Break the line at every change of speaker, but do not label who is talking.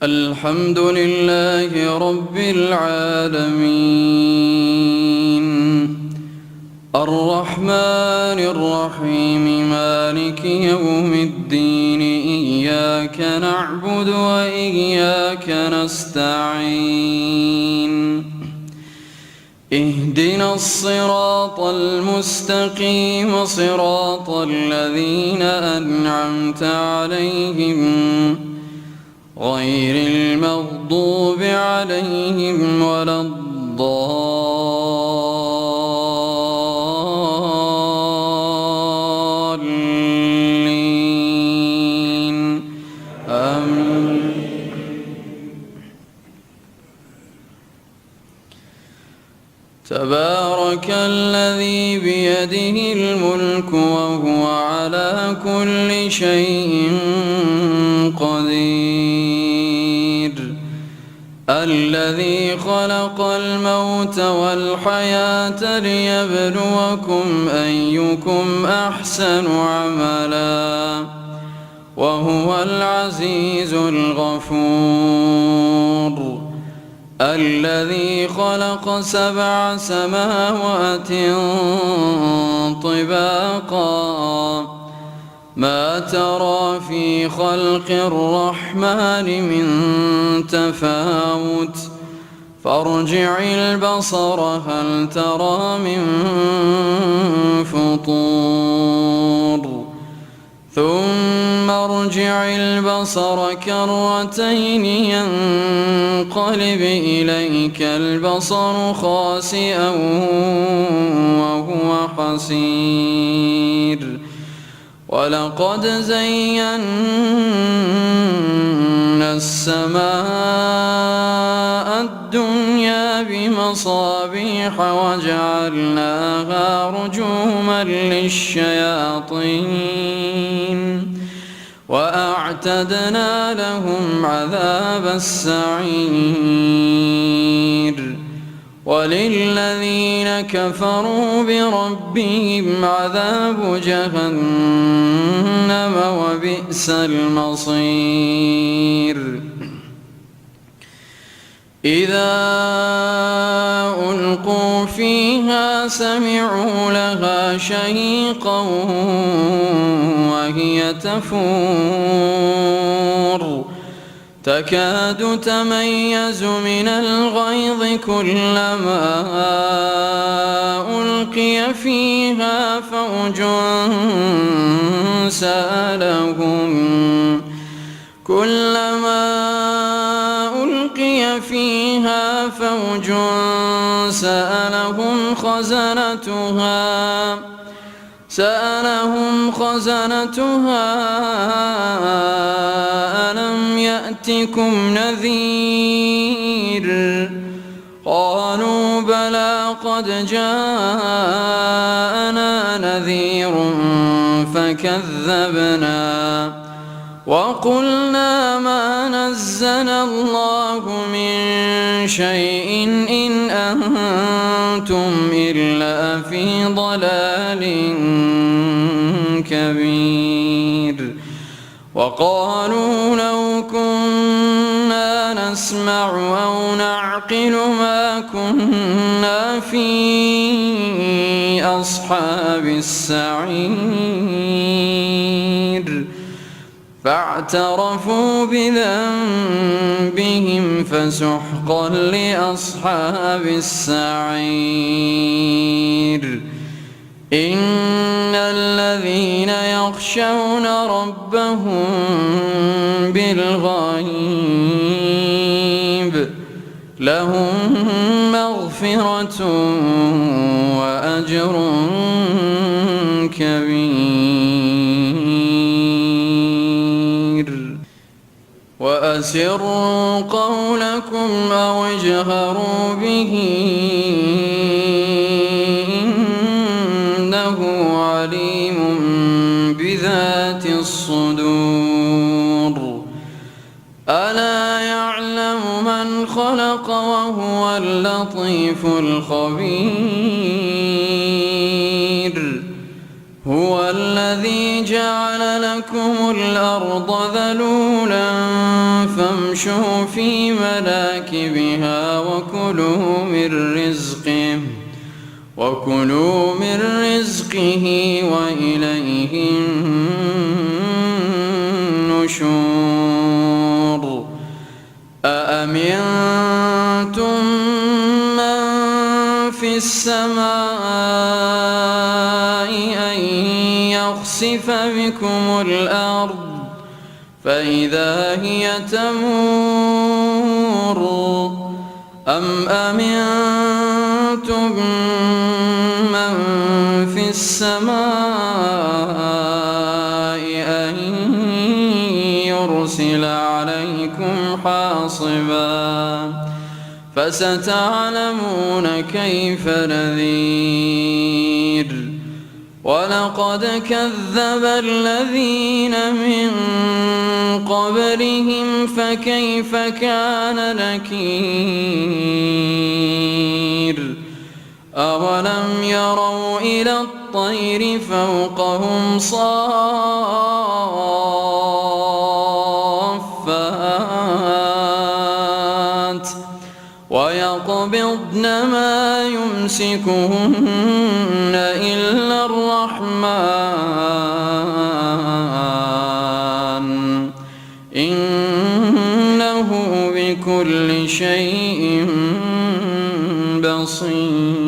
الحمد لله رب العالمين، الرحمن الرحيم، مالك يوم الدين. إياك نعبد وإياك نستعين، اهدنا الصراط المستقيم، صراط الذين أنعمت عليهم غير المغضوب عليهم ولا الضالين، آمين. تبارك الذي بيده الملك وهو على كل شيء قدير، الذي خلق الموت والحياة ليبلوكم أيكم أحسن عملا، وهو العزيز الغفور، الذي خلق 7 سماوات طباقا، ما ترى في خلق الرحمن من تفاوت، فارجع البصر هل ترى من فطور، ثم ارجع البصر كرتين ينقلب إليك البصر خاسئا وهو حسير، ولقد زينا السماء الدنيا بمصابيح وجعلناها رجوما للشياطين، وأعتدنا لهم عذاب السعير، وللذين كفروا بربهم عذاب جهنم وبئس المصير. إذا ألقوا فيها سمعوا لها شهيقا وهي تفور، تكاد تميز من الغيظ، كلما ألقي فيها فوج سألهم خزنتها ألم يأتكم نذير؟ قالوا بلى قد جاءنا نذير فكذبنا وقلنا ما نزل الله من شيء إن أنتم إلا في ضلال كبير. وقالوا لو كنا نسمع أو نعقل ما كنا في أصحاب السعير، فاعترفوا بذنبهم فسحقا لأصحاب السعير. إن الذين يخشون ربهم بالغيب لهم مغفرة وأجر كبير. وأسروا قولكم أو اجهروا به إنه عليم بذات الصدور. ألا يعلم من خلق وهو اللطيف الخبير. هو الذي جعل لكم الأرض ذلولا فامشوا فامشوا في مناكبها وكلوا من رزقه وإليه النشور أأمنتم من في السماء أن يخسف بكم الأرض فإذا هي تمور أم أمنتم من في السماء أن يرسل عليكم حاصبا فستعلمون كيف نذير ولقد كذب الذين من قبلهم فكيف كان نكير أولم يروا إلى الطير فوقهم صافات ويقبضن ما يمسكهن إلا الرحمن إنه بكل شيء بصير.